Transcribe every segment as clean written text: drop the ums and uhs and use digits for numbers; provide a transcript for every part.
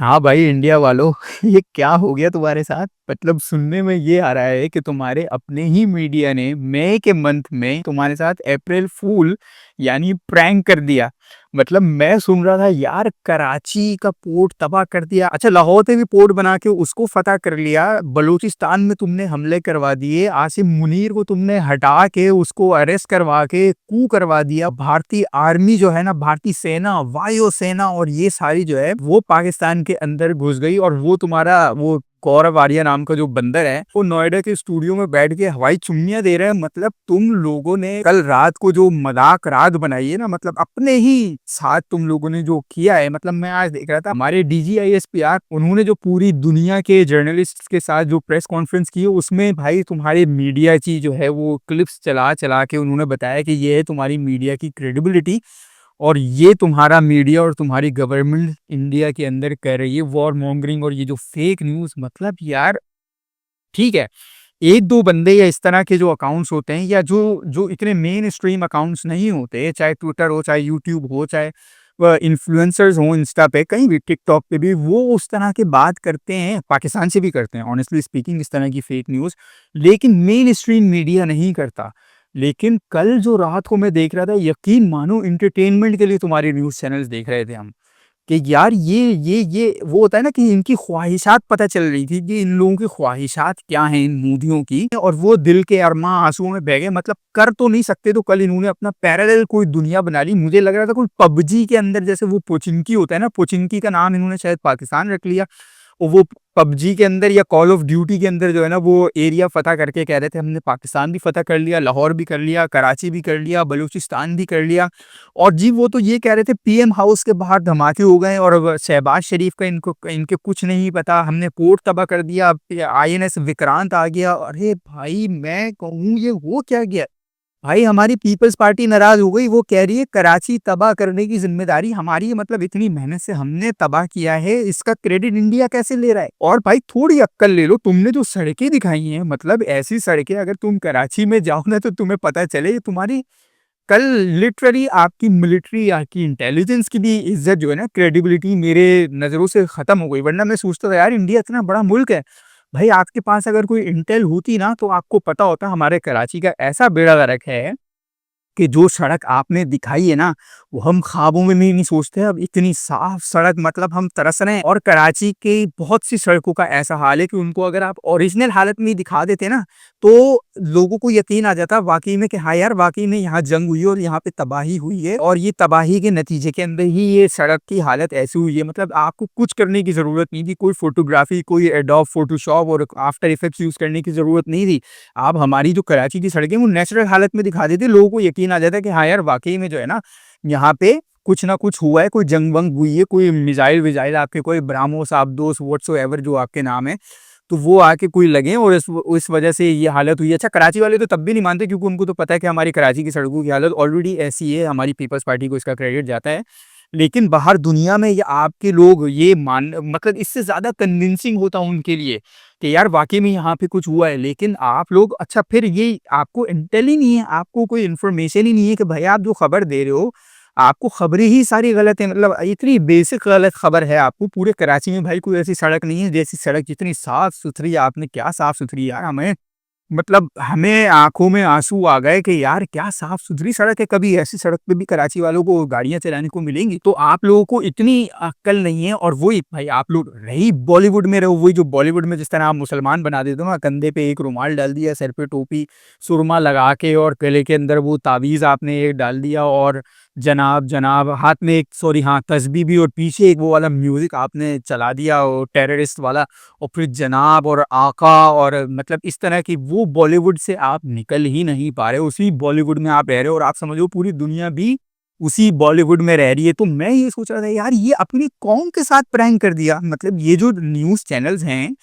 हाँ भाई इंडिया वालों ये क्या हो गया तुम्हारे साथ? मतलब सुनने में ये आ रहा है कि तुम्हारे अपने ही मीडिया ने मई के मंथ में तुम्हारे साथ अप्रैल फूल यानी प्रैंक कर दिया। मतलब मैं सुन रहा था यार, कराची का पोर्ट तबाह कर दिया। अच्छा, लाहौर पे भी पोर्ट बना के उसको फतह कर लिया। बलूचिस्तान में तुमने हमले करवा दिए। आसिम मुनीर को तुमने हटा के उसको अरेस्ट करवा के कू करवा दिया। भारतीय आर्मी जो है ना, भारतीय सेना, वायु सेना और ये सारी जो है वो पाकिस्तान के अंदर घुस गई। और वो तुम्हारा वो गौरव आर्या नाम का जो बंदर है वो नोएडा के स्टूडियो में बैठ के हवाई चुम्मियां दे रहे हैं। मतलब तुम लोगों ने कल रात को जो मजाक रात बनाई है ना, मतलब अपने ही साथ तुम लोगों ने जो किया है। मतलब मैं आज देख रहा था हमारे DGISPR उन्होंने जो पूरी दुनिया के जर्नलिस्ट के साथ जो प्रेस कॉन्फ्रेंस की है उसमें भाई तुम्हारे मीडिया की जो है वो क्लिप्स चला चला के उन्होंने बताया कि ये है तुम्हारी मीडिया की क्रेडिबिलिटी। और ये तुम्हारा मीडिया और तुम्हारी गवर्नमेंट इंडिया के अंदर कर रही है वॉर मॉन्गरिंग और ये जो फेक न्यूज़। मतलब यार ठीक है, 1-2 बंदे या इस तरह के जो अकाउंट्स होते हैं या जो जो इतने मेन स्ट्रीम अकाउंट्स नहीं होते, चाहे ट्विटर हो, चाहे यूट्यूब हो, चाहे इन्फ्लुएंसर्स हों इंस्टा पे, कहीं भी टिकटॉक पे भी, वो उस तरह की बात करते हैं, पाकिस्तान से भी करते हैं ऑनेस्टली स्पीकिंग इस तरह की फेक न्यूज़, लेकिन मेन स्ट्रीम मीडिया नहीं करता। लेकिन कल जो रात को मैं देख रहा था, यकीन मानो एंटरटेनमेंट के लिए तुम्हारे न्यूज़ चैनल्स देख रहे थे हम। कि यार ये वो होता है ना कि इनकी ख्वाहिशात पता चल रही थी कि इन लोगों की ख्वाहिशात क्या हैं इन मोदियों की, और वो दिल के अरमां आंसुओं में बह गए। मतलब कर तो नहीं सकते, तो कल इन्होंने अपना पैरेलल कोई दुनिया बना ली। मुझे लग रहा था कोई पबजी के अंदर जैसे वो पोचिंकी होता है ना, पोचिंकी का नाम इन्होंने शायद पाकिस्तान रख लिया। और वो पबजी के अंदर या कॉल ऑफ ड्यूटी के अंदर जो है ना वो एरिया फतह करके कह रहे थे हमने पाकिस्तान भी फतह कर लिया, लाहौर भी कर लिया, कराची भी कर लिया, बलूचिस्तान भी कर लिया। और जी वो तो ये कह रहे थे पीएम हाउस के बाहर धमाके हो गए और शहबाज शरीफ का इनको इनके कुछ नहीं पता, हमने पोर्ट तबाह कर दिया, INS विक्रांत आ गया। अरे भाई मैं कहूँ ये हो क्या गया? भाई हमारी पीपल्स पार्टी नाराज हो गई, वो कह रही है कराची तबाह करने की जिम्मेदारी हमारी है। मतलब इतनी मेहनत से हमने तबाह किया है, इसका क्रेडिट इंडिया कैसे ले रहा है? और भाई थोड़ी अक्कल ले लो, तुमने जो सड़कें दिखाई हैं, मतलब ऐसी सड़कें अगर तुम कराची में जाओ ना तो तुम्हें पता चले ये तुम्हारी कल लिटरली आपकी मिलिट्री, आपकी इंटेलिजेंस की भी इज्जत जो है ना, क्रेडिबिलिटी मेरे नज़रों से खत्म हो गई। वरना मैं सोचता था यार इंडिया इतना बड़ा मुल्क है, भाई आपके पास अगर कोई इंटेल होती ना तो आपको पता होता हमारे कराची का ऐसा बेड़ा गर्क है कि जो सड़क आपने दिखाई है ना, वो हम ख्वाबों में भी नहीं सोचते। अब इतनी साफ सड़क, मतलब हम तरस रहे हैं। और कराची की बहुत सी सड़कों का ऐसा हाल है कि उनको अगर आप ओरिजिनल हालत में दिखा देते ना, तो लोगों को यकीन आ जाता वाक़ई में कि हाँ यार, वाक़ई में यहाँ जंग हुई है और यहाँ पे तबाही हुई है और ये तबाही के नतीजे के अंदर ही ये सड़क की हालत ऐसी हुई है। मतलब आपको कुछ करने की ज़रूरत नहीं थी, कोई फ़ोटोग्राफ़ी, कोई एडोब फ़ोटोशॉप और आफ्टर इफेक्ट्स यूज़ करने की ज़रूरत नहीं थी। आप हमारी जो कराची की सड़कें वो नेचुरल हालत में दिखा देते, लोगों को यकीन आ जाता है कि हाँ यार वाक़ई में जो है ना, यहाँ पे कुछ ना कुछ हुआ है, कोई जंग-वंग हुई है, कोई मिसाइल-विसाइल आपके कोई ब्रह्मोस, आपदोस व्हाट्सोएवर जो आपके नाम है, तो वो आके कोई लगे और इस वजह से ये हालत हुई है। अच्छा, कराची वाले तो तब भी नहीं मानते क्योंकि उनको तो पता है कि हमारी कराची की सड़कों की हालत ऑलरेडी ऐसी है, हमारी पीपल्स पार्टी को इसका क्रेडिट जाता है। लेकिन बाहर दुनिया में ये आपके लोग ये मान, मतलब इससे ज़्यादा कन्विंसिंग होता उनके लिए कि यार वाक़ई में यहाँ पे कुछ हुआ है। लेकिन आप लोग, अच्छा फिर ये आपको इंटेल ही नहीं है, आपको कोई इन्फॉर्मेशन ही नहीं है कि भाई आप जो खबर दे रहे हो, आपको खबरें ही सारी गलत है। मतलब इतनी बेसिक गलत खबर है आपको, पूरे कराची में भाई कोई ऐसी सड़क नहीं है, जैसी सड़क जितनी साफ-सुथरी, आपने क्या साफ-सुथरी यार, हमें मतलब हमें आँखों में आँसू आ गए कि यार क्या साफ-सुथरी सड़क है, कभी ऐसी सड़क पे भी कराची वालों को गाड़ियाँ चलाने को मिलेंगी? तो आप लोगों को इतनी अक्ल नहीं है। और वही भाई आप लोग रही बॉलीवुड में रहो, वही जो बॉलीवुड में जिस तरह आप मुसलमान बना देते हो ना, कंधे पे एक रुमाल डाल दिया, सर पे टोपी, सुरमा लगा के और गले के अंदर वो तावीज़ आपने एक डाल दिया और जनाब, जनाब हाथ में एक, सॉरी हाँ, तस्बीह भी, और पीछे एक वो वाला म्यूज़िक आपने चला दिया वो टेररिस्ट वाला, और फिर जनाब और आका, और मतलब इस तरह की वो बॉलीवुड से आप निकल ही नहीं पा रहे हो, उसी बॉलीवुड में आप रह रहे हो और आप समझो पूरी दुनिया भी उसी बॉलीवुड में रह रही है। तो मैं ये सोच रहा था यार ये अपनी कौम के साथ प्रैंक कर दिया। मतलब ये जो न्यूज़ चैनल्स हैं,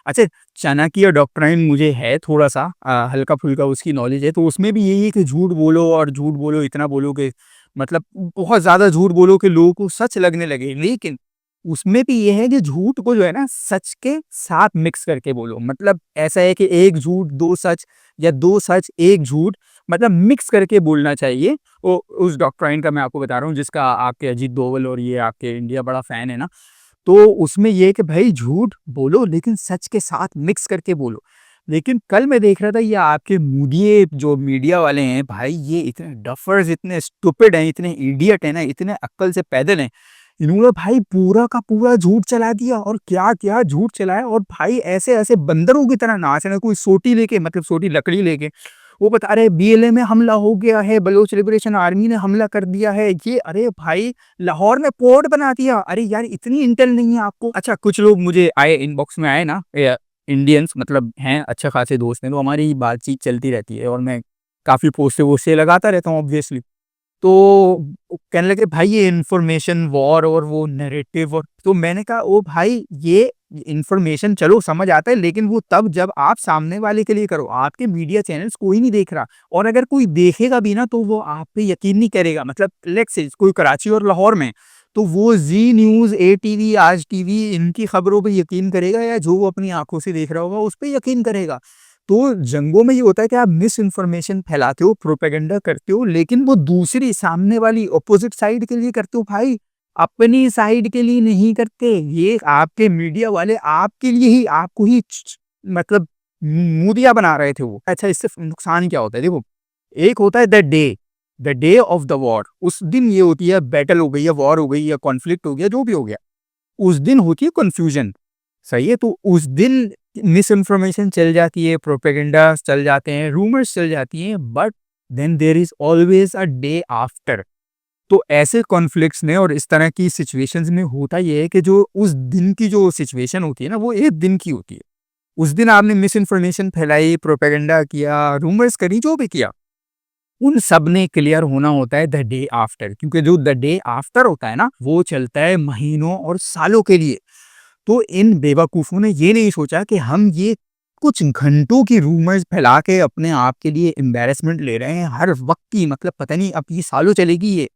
अच्छा, चाणक्य डॉक्ट्राइन मुझे है थोड़ा-सा हल्का-फुल्का उसकी नॉलेज है, तो उसमें भी यही है कि झूठ बोलो और झूठ बोलो, इतना बोलो कि मतलब बहुत ज़्यादा झूठ बोलो कि लोगों को सच लगने लगे। लेकिन उसमें भी ये है कि झूठ को जो है ना सच के साथ मिक्स करके बोलो। मतलब ऐसा है कि एक झूठ, 2 सच, या 2 सच, 1 झूठ, मतलब मिक्स करके बोलना चाहिए। उस डॉक्ट्राइन का मैं आपको बता रहा हूँ जिसका आपके अजीत डोभाल और ये आपके इंडिया बड़ा फ़ैन है ना। तो उसमें ये है कि भाई झूठ बोलो लेकिन सच के साथ मिक्स करके बोलो। लेकिन कल मैं देख रहा था ये आपके मुदिये जो मीडिया वाले हैं भाई, ये इतने डफ़र्स, इतने स्टूपिड हैं, इतने इडियट हैं ना, इतने अक्ल से पैदल हैं। इन्होंने भाई पूरा का पूरा झूठ चला दिया और क्या-क्या झूठ चलाया, और भाई ऐसे-ऐसे बंदरों की तरह नाच रहे हैं, कोई सोटी लेके, मतलब सोटी लकड़ी लेके। वो बता रहे हैं बीएलए में हमला हो गया है, बलोच लिबरेशन आर्मी ने हमला कर दिया है। ये अरे भाई लाहौर में पोर्ट बना दिया। अरे यार इतनी इंटेल नहीं है आपको? अच्छा, कुछ लोग मुझे आए, इनबॉक्स में आए ना, इंडियंस मतलब हैं, अच्छे खासे दोस्त हैं, तो हमारी बातचीत चलती रहती है और मैं काफ़ी पोस्टें-वोस्टें लगाता रहता हूँ ऑब्वियसली। तो कहने लगे भाई ये इन्फॉर्मेशन वॉर और वो नैरेटिव, और तो मैंने कहा ओ भाई ये इन्फॉर्मेशन चलो समझ आता है, लेकिन वो तब जब आप सामने वाले के लिए करो। आपके मीडिया चैनल्स कोई नहीं देख रहा, और अगर कोई देखेगा भी ना तो वो आप पे यकीन नहीं करेगा। मतलब लेट्स से कोई कराची और लाहौर में, तो वो जी न्यूज़, एटीवी, आज टीवी, इनकी खबरों पे यकीन करेगा, या जो वो अपनी आँखों से देख रहा होगा उस पे यकीन करेगा। तो जंगों में ये होता है कि आप मिस इन्फॉर्मेशन फैलाते हो, प्रोपेगेंडा करते हो, लेकिन वो दूसरी सामने वाली अपोजिट साइड के लिए करते हो भाई, अपनी साइड के लिए नहीं करते। ये आपके मीडिया वाले आपके लिए ही, आपको ही मतलब मूदिया बना रहे थे वो। अच्छा, इससे नुकसान क्या होता है? देखो, एक होता है the day of the war. उस दिन ये होती है, बैटल हो गई या वॉर हो गई या कॉन्फ्लिक्ट हो गया, जो भी हो गया, उस दिन होती है कन्फ्यूजन। सही है? तो उस दिन मिस इन्फॉर्मेशन चल जाती है, प्रोपेगेंडा चल जाते हैं, रूमर्स चल जाती हैं, but then there is always a day after. तो ऐसे कॉन्फ्लिक्ट्स में और इस तरह की सिचुएशंस में होता ये है कि जो उस दिन की जो सिचुएशन होती है ना, वो 1 दिन की होती है। उस दिन आपने मिस इन्फॉर्मेशन फैलाई, प्रोपेगेंडा किया, रूमर्स करी, जो भी किया, उन सब ने क्लियर होना होता है द डे आफ्टर, क्योंकि जो द डे आफ्टर होता है ना, वो चलता है महीनों और सालों के लिए। तो इन बेवकूफ़ों ने ये नहीं सोचा कि हम ये कुछ घंटों की रूमर्स फैला के अपने आप के लिए एम्बैरेसमेंट ले रहे हैं हर वक़्त की, मतलब पता नहीं अब ये सालों चलेगी ये।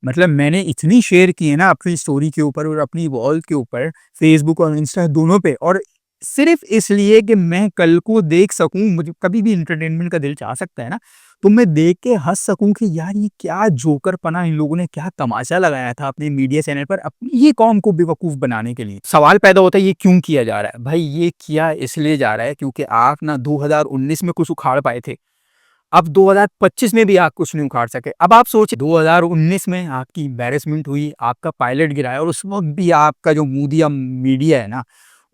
मतलब मैंने इतनी शेयर की है ना अपनी स्टोरी के ऊपर और अपनी वॉल के ऊपर, फ़ेसबुक और इंस्टा दोनों पे, और सिर्फ़ इसलिए कि मैं कल को देख सकूँ, मुझे कभी भी एंटरटेनमेंट का दिल चाह सकता है ना, तो मैं देख के हँस सकूँ कि यार ये क्या जोकरपना इन लोगों ने क्या तमाशा लगाया था अपने मीडिया चैनल पर अपनी ही कौम को बेवकूफ़ बनाने के लिए। सवाल पैदा होता है ये क्यों किया जा रहा है? भाई ये किया इसलिए जा रहा है क्योंकि आप ना 2019 में कुछ उखाड़ पाए थे। अब 2025 में भी आप कुछ नहीं उखाड़ सके। अब आप सोचिए 2019 में आपकी एम्बैरेसमेंट हुई, आपका पायलट गिरा, और उस वक़्त भी आपका जो मीडिया मीडिया है ना,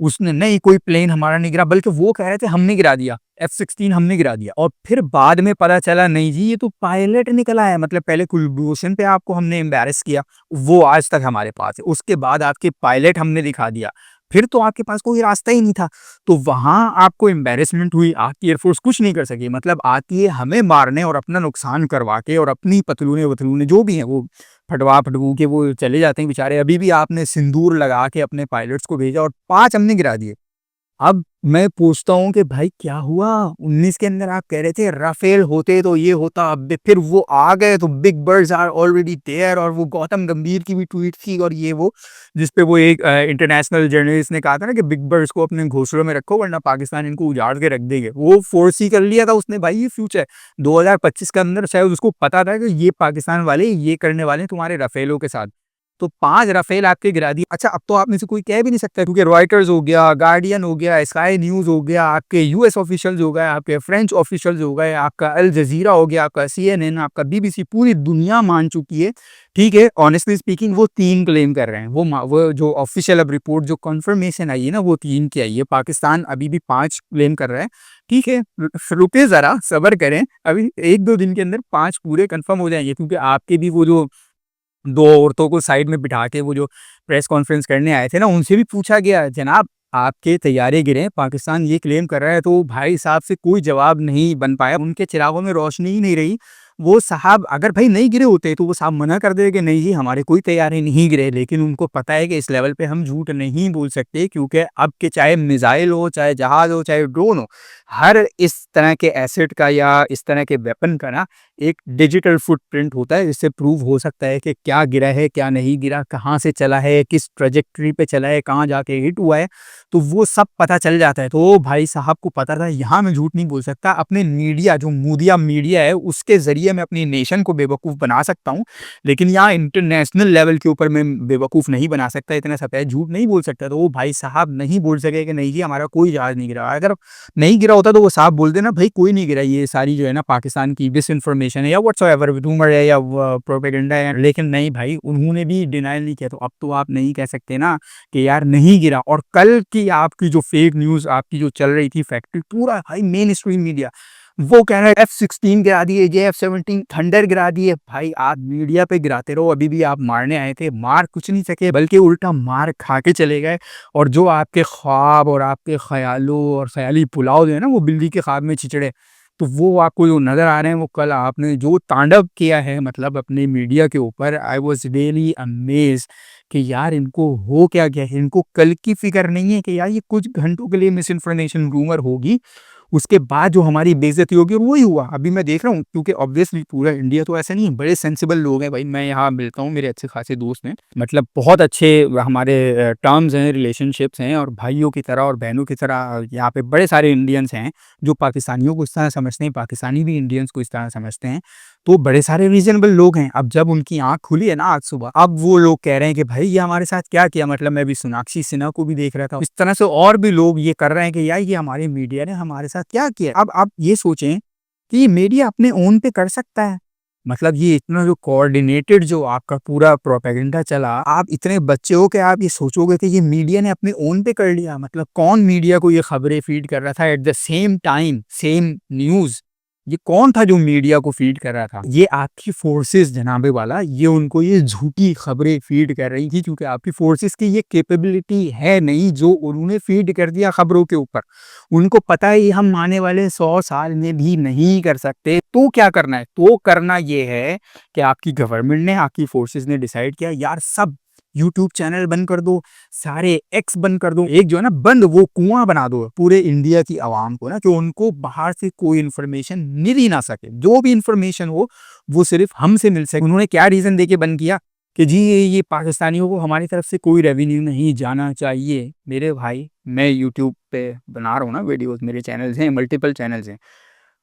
उसने नहीं कोई प्लेन हमारा नहीं गिरा, बल्कि वो कह रहे थे हमने गिरा दिया, F-16 हमने गिरा दिया, और फिर बाद में पता चला नहीं जी ये तो पायलट निकला है। मतलब पहले कुलभूषण पे आपको हमने एम्बैरेस किया, वो आज तक हमारे पास है। उसके बाद आपके पायलट हमने दिखा दिया, फिर तो आपके पास कोई रास्ता ही नहीं था। तो वहाँ आपको एम्बैरेसमेंट हुई, आपकी एयरफ़ोर्स कुछ नहीं कर सकी, मतलब आती है हमें मारने और अपना नुकसान करवा के, और अपनी पतलूने-वतलूने जो भी हैं वो फटवा-फटवू के वो चले जाते हैं बेचारे। अभी भी आपने सिंदूर लगा के अपने पायलट्स को भेजा और 5 हमने गिरा दिए। अब मैं पूछता हूँ कि भाई क्या हुआ? 19 के अंदर आप कह रहे थे राफेल होते तो ये होता, अब फिर वो आ गए तो big birds are already there, और वो गौतम गंभीर की भी ट्वीट थी और ये वो, जिसपे वो एक इंटरनेशनल जर्नलिस्ट ने कहा था ना कि बिग बर्ड्स को अपने घोंसलों में रखो वरना पाकिस्तान इनको उजाड़ के रख देंगे। वो फोर्स कर लिया था उसने भाई, ये फ्यूचर 2025 के अंदर शायद उसको पता था कि ये पाकिस्तान वाले ये करने वाले हैं तुम्हारे राफेलों के साथ। तो 5 राफेल आपके गिरा दिए। अच्छा, अब तो आप में से कोई कह भी नहीं सकता, क्योंकि रॉयटर्स हो गया, गार्डियन हो गया, स्काई न्यूज़ हो गया, आपके यूएस ऑफिशियल्स हो गए, आपके फ्रेंच ऑफिशियल्स हो गए, आपका अल जज़ीरा हो गया, आपका सीएनएन, आपका बीबीसी, पूरी दुनिया मान चुकी है। ठीक है, ऑनेस्टली स्पीकिंग वो 3 क्लेम कर रहे हैं। वो जो ऑफिशियल अब रिपोर्ट जो कन्फर्मेशन आई है ना, वो 3 की आई है। पाकिस्तान अभी भी 5 क्लेम कर रहा है। ठीक है, रुकिए ज़रा, सब्र करें। अभी 1-2 दिन के अंदर 5 पूरे कन्फर्म हो जाएँगे, क्योंकि आपके भी वो जो 2 औरतों को साइड में बिठा के वो जो प्रेस कॉन्फ्रेंस करने आए थे ना, उनसे भी पूछा गया, "जनाब, आपके तैयारे गिरे हैं, पाकिस्तान ये क्लेम कर रहा है।" तो भाई साहब से कोई जवाब नहीं बन पाया, उनके चिरागों में रोशनी ही नहीं रही। वो साहब अगर भाई नहीं गिरे होते, तो वो साहब मना कर दें कि नहीं जी, हमारे कोई तैयारे नहीं गिरे, लेकिन उनको पता है कि इस लेवल पे हम झूठ नहीं बोल सकते, क्योंकि अब के चाहे मिसाइल हो, चाहे जहाज़ हो, चाहे ड्रोन हो, हर इस तरह के एसेट का या इस तरह के वेपन का ना एक डिजिटल फुटप्रिंट होता है, जिससे प्रूव हो सकता है कि क्या गिरा है, क्या नहीं गिरा, कहाँ से चला है, किस ट्रैजेक्टरी पे चला है, कहाँ जाके हिट हुआ है, तो वो सब पता चल जाता है। तो भाई साहब को पता था, यहाँ मैं झूठ नहीं बोल सकता, अपने मीडिया जो मूदिया मीडिया है, उसके ज़रिए मीडिया में अपनी नेशन को बेवकूफ़ बना सकता हूँ, लेकिन यहाँ इंटरनेशनल लेवल के ऊपर मैं बेवकूफ़ नहीं बना सकता, इतना सफ़ेद झूठ नहीं बोल सकता। तो वो भाई साहब नहीं बोल सके कि नहीं जी हमारा कोई जहाज़ नहीं गिरा। अगर नहीं गिरा होता तो वो साफ बोल देना भाई कोई नहीं गिरा, ये सारी जो है ना पाकिस्तान की डिसइन्फॉर्मेशन है या व्हाट्सएवर रूमर है या प्रोपेगेंडा है। लेकिन नहीं भाई, उन्होंने भी डिनायल नहीं किया, तो अब तो आप नहीं कह सकते ना कि यार नहीं गिरा। और कल की आपकी जो फेक न्यूज़ आपकी जो चल रही थी फैक्ट्री, पूरा भाई मेन स्ट्रीम मीडिया वो कह रहा है F-16 गिरा दिए, जे F-17 थंडर गिरा दिए। भाई आप मीडिया पे गिराते रहो, अभी भी आप मारने आए थे, मार कुछ नहीं सके बल्कि उल्टा मार खा के चले गए। और जो आपके ख्वाब और आपके ख्यालों और ख्याली पुलाव जो है ना वो बिल्ली के ख्वाब में छिचड़े, तो वो आपको जो नज़र आ रहे हैं वो कल आपने जो तांडव किया है मतलब अपने मीडिया के ऊपर, आई वाज़ रियली अमेज़्ड कि यार इनको हो क्या गया है? इनको कल की फ़िक्र नहीं है कि यार ये कुछ घंटों के लिए मिस इन्फॉर्मेशन रूमर होगी, उसके बाद जो हमारी बेइज़्ज़ती होगी और वही हुआ। अभी मैं देख रहा हूँ क्योंकि ऑब्वियसली पूरा इंडिया तो ऐसा नहीं है, बड़े सेंसिबल लोग हैं भाई, मैं यहाँ मिलता हूँ, मेरे अच्छे खासे दोस्त हैं। मतलब बहुत अच्छे हमारे टर्म्स हैं, रिलेशनशिप्स हैं और भाइयों की तरह और बहनों की तरह यहाँ पे बड़े सारे इंडियंस हैं, जो पाकिस्तानियों को इस तरह समझते हैं, पाकिस्तानी भी इंडियंस को इस तरह समझते हैं। तो बड़े सारे रीज़नेबल लोग हैं। अब जब उनकी आँख खुली है ना आज सुबह, अब वो लोग कह रहे हैं कि भाई ये हमारे साथ क्या किया? मतलब मैं अभी सोनाक्षी सिन्हा को भी देख रहा था। इस तरह से और भी लोग ये कर रहे हैं कि यार ये हमारे मीडिया ने हमारे साथ क्या किया? अब आप ये सोचें कि ये मीडिया अपने ओन पे कर सकता है। मतलब ये इतना जो कोऑर्डिनेटेड जो आपका पूरा प्रोपेगेंडा चला, आप इतने बच्चे हो कि आप ये सोचोगे कि ये मीडिया ने अपने ओन पे कर लिया। मतलब कौन मीडिया को ये खबरें फीड कर रहा था at the same time, same news? ये कौन था जो मीडिया को फीड कर रहा था? ये आपकी फोर्सेस जनाबे वाला, ये उनको ये झूठी खबरें फीड कर रही थी क्योंकि आपकी फोर्सेस की ये कैपेबिलिटी है नहीं जो उन्होंने फीड कर दिया खबरों के ऊपर। उनको पता है ये हम आने वाले 100 साल में भी नहीं कर सकते, तो क्या करना है? तो करना ये है कि आपकी गवर्नमेंट ने, आपकी फोर्सेस ने डिसाइड किया यार सब यूट्यूब चैनल बंद कर दो, सारे एक्स बंद कर दो, एक जो है ना बंद वो कुआं बना दो पूरे इंडिया की आवाम को ना, कि उनको बाहर से कोई इन्फॉर्मेशन मिल ही ना सके। जो भी इन्फॉर्मेशन हो वो सिर्फ हमसे मिल सके। उन्होंने क्या रीजन देके बंद किया कि जी ये पाकिस्तानियों को हमारी तरफ से कोई रेवेन्यू नहीं जाना चाहिए। मेरे भाई मैं यूट्यूब पे बना रहा हूँ ना वीडियोस, मेरे चैनल्स हैं, मल्टीपल चैनल्स हैं।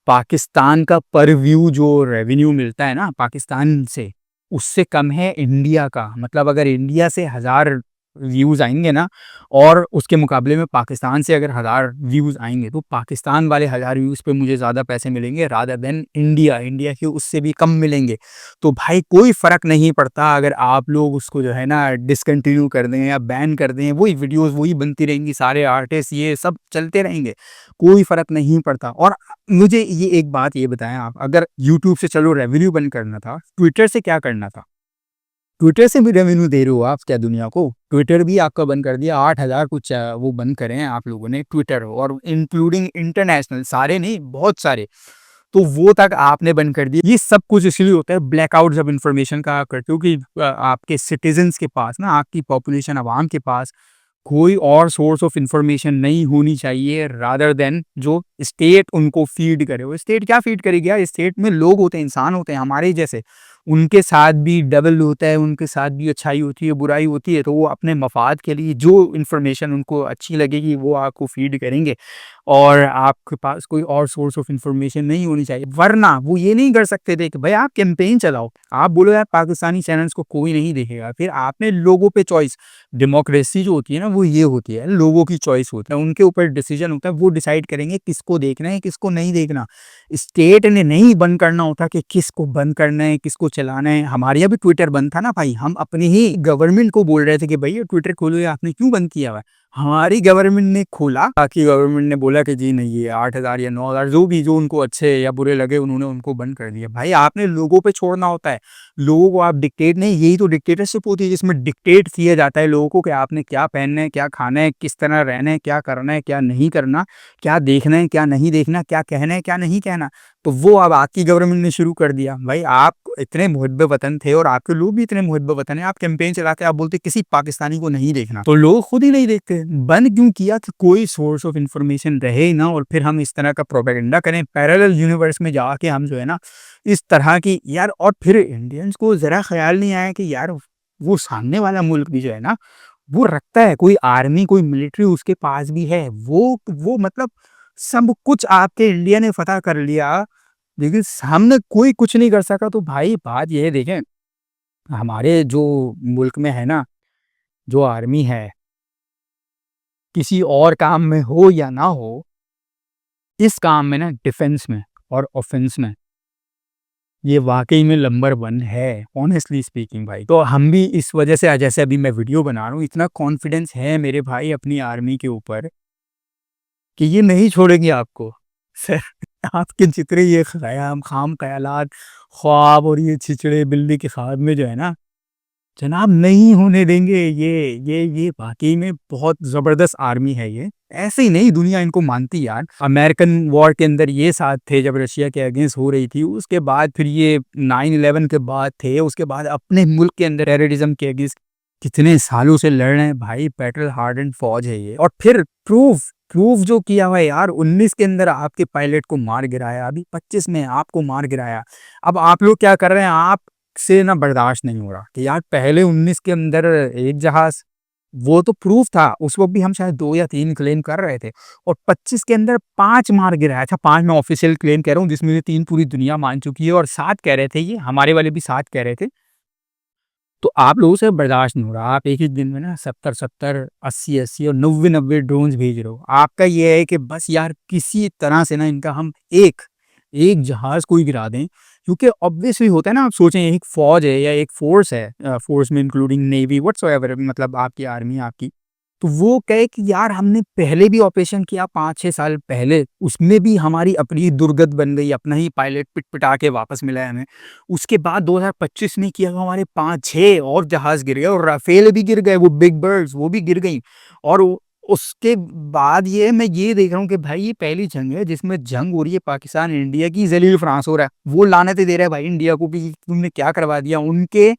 पाकिस्तान का पर व्यू जो रेवेन्यू मिलता है ना पाकिस्तान से, उससे कम है इंडिया का। मतलब अगर इंडिया से 1000 व्यूज़ आएँगे ना और उसके मुकाबले में पाकिस्तान से अगर 1000 व्यूज़ आएँगे, तो पाकिस्तान वाले 1000 व्यूज़ पे मुझे ज़्यादा पैसे मिलेंगे रादर देन इंडिया, इंडिया के उससे भी कम मिलेंगे। तो भाई कोई फ़र्क नहीं पड़ता अगर आप लोग उसको जो है ना डिसकंटिन्यू कर दें या बैन कर दें, वही वीडियोज़ वही बनती रहेंगी, सारे आर्टिस्ट ये सब चलते रहेंगे, कोई फ़र्क नहीं पड़ता। और मुझे ये एक बात ये बताएँ आप, अगर यूट्यूब से चलो रेवेन्यू बंद करना था, ट्विटर से क्या करना था? ट्विटर से भी रेवेन्यू दे रहे हो आप क्या दुनिया को? ट्विटर भी आपका बंद कर दिया, 8000 कुछ वो बंद करे हैं आप लोगों ने ट्विटर, और इंक्लूडिंग इंटरनेशनल, सारे नहीं बहुत सारे, तो वो तक आपने बंद कर दिया। ये सब कुछ इसलिए होता है ब्लैकआउट जब इन्फॉर्मेशन का आप करते हो कि आपके सिटीजन्स के पास ना, आपकी पॉपुलेशन अवाम के पास कोई और सोर्स ऑफ इंफॉर्मेशन नहीं होनी चाहिए रादर देन जो स्टेट उनको फीड करे। वो स्टेट क्या फीड करेगी यार? स्टेट में लोग होते हैं, इंसान होते हैं हमारे जैसे, उनके साथ भी डबल होता है, उनके साथ भी अच्छाई होती है, बुराई होती है, तो वो अपने मफाद के लिए जो इन्फॉर्मेशन उनको अच्छी लगेगी वो आपको फीड करेंगे और आपके पास कोई और सोर्स ऑफ इंफॉर्मेशन नहीं होनी चाहिए। वरना वो ये नहीं कर सकते थे कि भाई आप कैंपेन चलाओ, आप बोलो यार पाकिस्तानी चैनल्स को कोई नहीं देखेगा, फिर आपने लोगों पे चॉइस, डेमोक्रेसी जो होती है ना वो ये होती है, लोगों की चॉइस होता है, उनके ऊपर डिसीजन होता है, वो डिसाइड करेंगे किसको देखना है किसको नहीं देखना। स्टेट ने नहीं बंद करना होता कि किसको बंद करना है किसको चलाना है। हमारे यहाँ भी ट्विटर बंद था ना भाई, हम अपनी ही गवर्नमेंट को बोल रहे थे कि भाई ये ट्विटर खोलो, ये आपने क्यों बंद किया हुआ है? हमारी गवर्नमेंट ने खोला, बाकी गवर्नमेंट ने बोला कि जी नहीं ये 8000 या 9000 जो भी जो उनको अच्छे या बुरे लगे उन्होंने उनको बंद कर दिया। भाई आपने लोगों पे छोड़ना होता है, लोगों को आप डिक्टेट नहीं, यही तो डिक्टेटरशिप होती है जिसमें डिक्टेट किया जाता है लोगों को कि आपने क्या पहनना है, क्या खाना है, किस तरह रहना है, क्या करना है, क्या नहीं करना, क्या देखना है, क्या नहीं देखना, क्या कहना है, क्या नहीं कहना। तो वो अब आपकी गवर्नमेंट ने शुरू कर दिया। भाई आप इतने मुहिब्बे वतन थे और आपके लोग भी इतने मुहिब्बे वतन है, आप कैंपेन चलाते आप बोलते किसी पाकिस्तानी को नहीं देखना, तो लोग खुद ही नहीं देखते। बंद क्यों किया? कि कोई सोर्स ऑफ इंफॉर्मेशन रहे ही ना और फिर हम इस तरह का प्रोपेगेंडा करें पैरेलल यूनिवर्स में जाके हम जो है ना इस तरह की यार। और फिर इंडियंस को जरा ख्याल नहीं आया कि यार वो सामने वाला मुल्क भी जो है ना वो रखता है कोई आर्मी, कोई मिलिट्री उसके पास भी है, वो मतलब सब कुछ आपके इंडिया ने फतह कर लिया, लेकिन सामने कोई कुछ नहीं कर सका। तो भाई बात ये है देखें, हमारे जो मुल्क में है ना, जो आर्मी है, किसी और काम में हो या ना हो, इस काम में ना डिफेंस में और ऑफेंस में ये वाक़ई में नंबर 1 है, ऑनेस्टली स्पीकिंग भाई। तो हम भी इस वजह से जैसे अभी मैं वीडियो बना रहा हूँ, इतना कॉन्फिडेंस है मेरे भाई अपनी आर्मी के ऊपर कि ये नहीं छोड़ेंगे आपको। सर, आपके जितने ये ख़याम ख़ाम ख़यालात, ख्वाब और ये छिछड़े बिल्ली के ख़्वाब में जो है ना, जनाब नहीं होने देंगे। ये वाक़ई में बहुत ज़बरदस्त आर्मी है ये। ऐसे ही नहीं दुनिया इनको मानती यार। अमेरिकन वॉर के अंदर ये साथ थे जब रशिया के अगेंस्ट हो रही थी, उसके बाद फिर ये 9/11 के बाद थे, उसके बाद अपने मुल्क के अंदर टेररिज़्म के अगेंस्ट कितने सालों से लड़ रहे हैं भाई, बैटल हार्डेंड फ़ौज है ये। और फिर प्रूफ जो किया हुआ है यार, 19 के अंदर आपके पायलट को मार गिराया, अभी 25 में आपको मार गिराया। अब आप लोग क्या कर रहे हैं, आप से ना बर्दाश्त नहीं हो रहा कि यार पहले 19 के अंदर एक जहाज, वो तो प्रूफ था, उस वक़्त भी हम शायद 2 या 3 क्लेम कर रहे थे, और 25 के अंदर 5 मार गिराया। अच्छा, 5 मैं ऑफ़िशियल क्लेम कह रहा हूँ, जिसमें से 3 पूरी दुनिया मान चुकी है और 7 कह रहे थे ये, हमारे वाले भी 7 कह रहे थे। तो आप लोगों से बर्दाश्त नहीं हो रहा, आप एक ही दिन में ना 70-70, 80-80 और 90-90 ड्रोन्स भेज रहे हो। आपका ये है कि बस यार किसी तरह से ना इनका हम एक जहाज़ को ही गिरा दें, क्योंकि ऑब्वियसली होता है ना, आप सोचें एक फ़ौज है या एक फ़ोर्स है, फ़ोर्स में इंक्लूडिंग नेवी व्हाट्सोएवर, मतलब आपकी आर्मी आपकी, तो वो कहे कि यार हमने पहले भी ऑपरेशन किया 5-6 साल पहले, उसमें भी हमारी अपनी दुर्गत बन गई, अपना ही पायलट पिट-पिटा के वापस मिला है हमें। उसके बाद 2025 में किया हमारे 5-6 और जहाज़ गिर गए और राफ़ेल भी गिर गए, वो बिग बर्ड्स वो भी गिर गई। और उसके बाद ये मैं ये देख रहा हूँ कि भाई ये पहली जंग है जिसमें जंग हो रही है पाकिस्तान इंडिया की, ज़लील फ्रांस हो रहा है। वो लानतें दे रहा है भाई इंडिया को कि तुमने क्या करवा दिया। उनके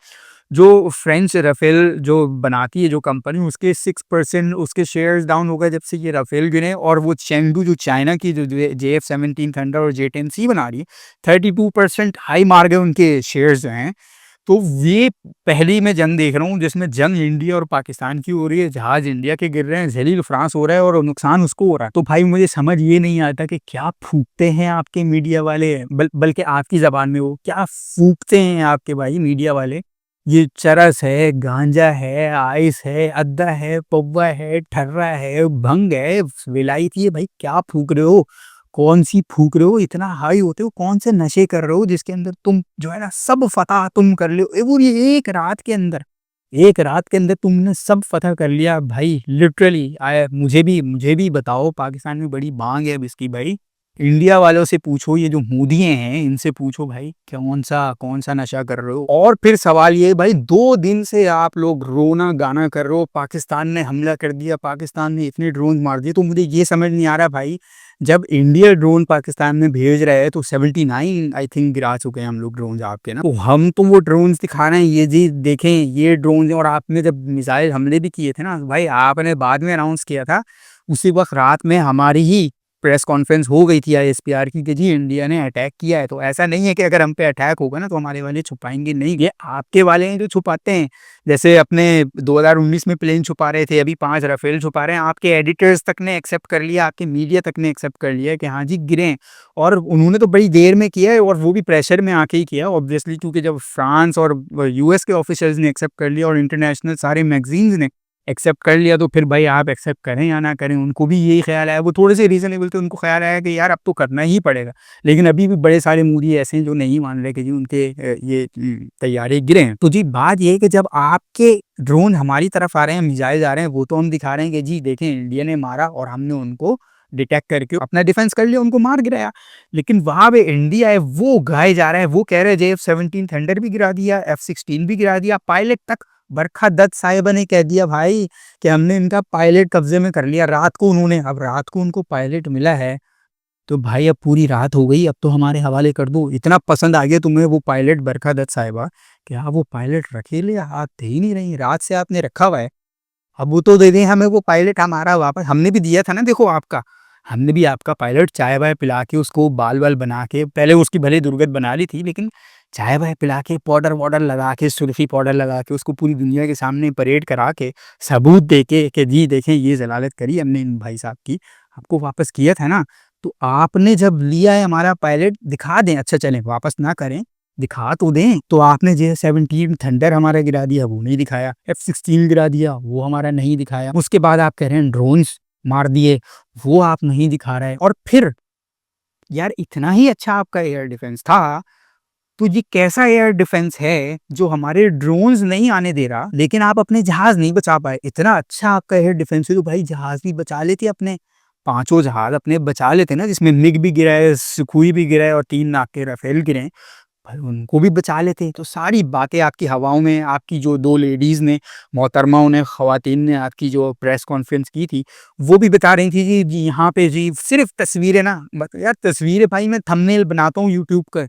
जो फ्रेंच राफेल जो बनाती है जो कंपनी, उसके 6% उसके शेयर्स डाउन हो गए जब से ये राफेल गिरे। और वो चेंगडू जो चाइना की जो JF-17 थंडर और J-10C बना रही है, 32% हाई मार गए उनके शेयर्स जो हैं। तो ये पहली मैं जंग देख रहा हूँ जिसमें जंग इंडिया और पाकिस्तान की हो रही है, जहाज इंडिया के गिर रहे हैं, ज़लील फ्रांस हो रहा है और नुकसान उसको हो रहा है। तो भाई मुझे समझ ये नहीं आता कि क्या फूकते हैं आपके मीडिया वाले, बल्कि आपकी ज़बान में वो क्या फूकते हैं आपके भाई मीडिया वाले। ये चरस है, गांजा है, आइस है, अद्दा है, पौवा है, ठर्रा है, भंग है, विलायती है, भाई क्या फूक रहे हो? कौन-सी फूक रहे हो? इतना हाई होते हो? कौन से नशे कर रहे हो जिसके अंदर तुम जो है ना सब फ़तह तुम कर लो? वो ये एक रात के अंदर तुमने सब फ़तह कर लिया भाई, लिटरली। मुझे भी बताओ, पाकिस्तान में बड़ी माँग है अब इसकी भाई। इंडिया वालों से पूछो, ये जो मोदिये हैं इनसे पूछो भाई कौन-सा नशा कर रहे हो? और फिर सवाल ये भाई, 2 दिन से आप लोग रोना गाना कर रहे हो, पाकिस्तान ने हमला कर दिया, पाकिस्तान ने इतने ड्रोन मार दिए। तो मुझे ये समझ नहीं आ रहा भाई, जब इंडिया ड्रोन पाकिस्तान में भेज रहा है तो 79 आई थिंक गिरा चुके हैं हम लोग ड्रोन्स आपके ना। तो हम तो वो ड्रोन्स दिखा रहे हैं, ये जी देखें ये ड्रोन। और आपने जब मिसाइल हमले भी किए थे ना भाई, आपने बाद में अनाउंस किया था, उसी वक़्त रात में हमारी ही प्रेस कॉन्फ्रेंस हो गई थी ISPR की कि जी इंडिया ने अटैक किया है। तो ऐसा नहीं है कि अगर हम पे अटैक होगा ना तो हमारे वाले छुपाएँगे, नहीं, ये आपके वाले हैं जो छुपाते हैं। जैसे अपने 2019 में प्लेन छुपा रहे थे, अभी 5 राफेल छुपा रहे हैं। आपके एडिटर्स तक ने एक्सेप्ट कर लिया, आपके मीडिया तक ने एक्सेप्ट कर लिया कि हाँ जी गिरे हैं। और उन्होंने तो बड़ी देर में किया है और वो भी प्रेशर में आके ही किया ऑब्वियसली, क्योंकि जब फ्रांस और US के ऑफिसर्स ने एक्सेप्ट कर लिया और इंटरनेशनल सारे मैगज़ीन्स ने एक्सेप्ट कर लिया, तो फिर भाई आप एक्सेप्ट करें या ना करें, उनको भी यही ख़्याल आया। वो थोड़े से रीज़नेबल थे, उनको ख़्याल आया कि यार अब तो करना ही पड़ेगा। लेकिन अभी भी बड़े सारे मोदी ऐसे हैं जो नहीं मान रहे कि जी उनके ये तैयारे गिरे हैं। तो जी बात ये है कि जब आपके ड्रोन हमारी तरफ आ रहे हैं, मिसाइल आ रहे हैं, वो तो हम दिखा रहे हैं कि जी देखें इंडिया ने मारा और हमने उनको डिटेक्ट करके अपना डिफेंस कर लिया, उनको मार गिराया। लेकिन वहाँ पे इंडिया है वो गाए जा रहा है, वो कह रहे हैं JF-17 थंडर भी गिरा दिया, F-16 भी गिरा दिया, पायलट तक बरखा दत्त साहिबा ने कह दिया भाई कि हमने इनका पायलट कब्जे में कर लिया। रात को उनको पायलट मिला है, तो भाई अब पूरी रात हो गई, अब तो हमारे हवाले कर दो। इतना पसंद आ गया तुम्हें वो पायलट बरखा दत्त साहिबा कि आप वो पायलट रखे ले, आप दे ही नहीं रही, रात से आपने रखा हुआ है। अब वो तो दे दें हमें वो पायलट हमारा वापस, हमने भी दिया था ना देखो आपका। हमने भी आपका पायलट चाय-वाय पिला के उसको बाल-वाल बना के, पहले उसकी भले दुर्गत बना ली थी, लेकिन चाय-वाय पिला के, पाउडर-वाउडर लगा के, सुर्खी पाउडर लगा के, उसको पूरी दुनिया के सामने परेड करा के, सबूत दे के कि जी देखें ये ज़लालत करी हमने इन भाई साहब की, आपको वापस किया था ना। तो आपने जब लिया है हमारा पायलट, दिखा दें, अच्छा चलें वापस ना करें, दिखा तो दें। तो आपने जो 17 थंडर हमारा गिरा दिया, वो नहीं दिखाया। F-16 गिरा दिया, वो हमारा नहीं दिखाया। उसके बाद आप कह रहे हैं ड्रोन्स मार दिए, वो आप नहीं दिखा रहे। और फिर यार इतना ही अच्छा आपका एयर डिफेंस था, तो ये कैसा एयर डिफेंस है जो हमारे ड्रोन्स नहीं आने दे रहा, लेकिन आप अपने जहाज नहीं बचा पाए? इतना अच्छा आपका एयर डिफेंस है तो भाई जहाज भी बचा लेते अपने, पांचों जहाज अपने बचा लेते ना, जिसमें मिग भी गिरा है, सुखोई भी गिरा है और 3 लाख के राफेल गिरे हैं, भाई उनको भी बचा लेते। तो सारी बातें आपकी हवाओं में, आपकी जो दो लेडीज ने, मोहतरमाओं ने, खवातीन ने आपकी जो प्रेस कॉन्फ्रेंस की थी, वो भी बता रही थी जी जी यहाँ पे जी सिर्फ तस्वीरें ना यार तस्वीरें भाई मैं थंबनेल बनाता हूँ यूट्यूब का,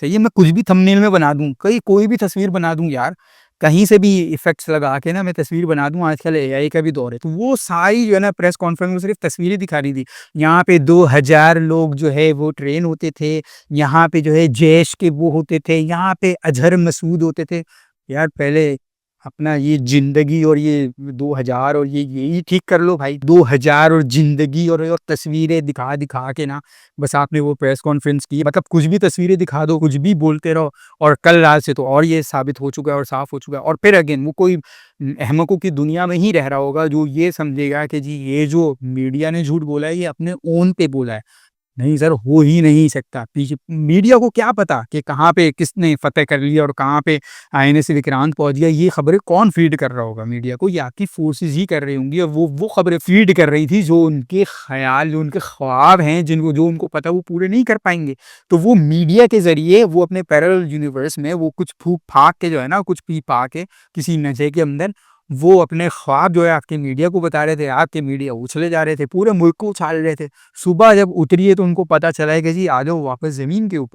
सही है, मैं कुछ भी थंबनेल में बना दूँ, कोई भी तस्वीर बना दूँ यार, कहीं से भी इफ़ेक्ट्स लगा के ना मैं तस्वीर बना दूँ, आजकल एआई का भी दौर है। तो वो सारी जो है ना प्रेस कॉन्फ्रेंस में सिर्फ़ तस्वीरें दिखा रही थी। यहाँ पे 2000 लोग जो है वो ट्रेन होते थे, यहाँ पे जो है जैश के वो होते थे, यहाँ पे अज़हर मसूद होते थे। यार पहले अपना ये ज़िंदगी और ये 2000 और ये यही ठीक कर लो भाई। 2000 और ज़िंदगी और तस्वीरें दिखा-दिखा के ना बस आपने वो प्रेस कॉन्फ्रेंस की, मतलब कुछ भी तस्वीरें दिखा दो, कुछ भी बोलते रहो और कल रात से तो और ये साबित हो चुका है और साफ़ हो चुका है। और फिर अगेन वो कोई अहमकों की दुनिया में ही रह रहा होगा जो ये समझेगा कि जी ये जो मीडिया ने झूठ बोला है ये अपने ओन पे बोला है। नहीं सर, हो ही नहीं सकता। पीछे मीडिया को क्या पता कि कहाँ पे किसने फ़तह कर लिया और कहाँ पे आईएनएस विक्रांत पहुँच गया, ये खबरें कौन फ़ीड कर रहा होगा मीडिया को? ये आपकी फ़ोर्सेज़ ही कर रही होंगी और वो खबरें फ़ीड कर रही थी जो उनके ख़याल, जो उनके ख्वाब हैं, जिनको जो उनको पता है वो पूरे नहीं कर पाएँगे। तो वो मीडिया के ज़रिए वो अपने पैरेलल यूनिवर्स में वो कुछ फूँक-फाँक के जो है ना, कुछ पी-पा के किसी नशे के अंदर वो अपने ख्वाब जो है आपके मीडिया को बता रहे थे, आपके मीडिया उछले जा रहे थे, पूरे मुल्क को उछाल रहे थे। सुबह जब उतरी है तो उनको पता चला है कि जी आ जाओ वापस ज़मीन के ऊपर।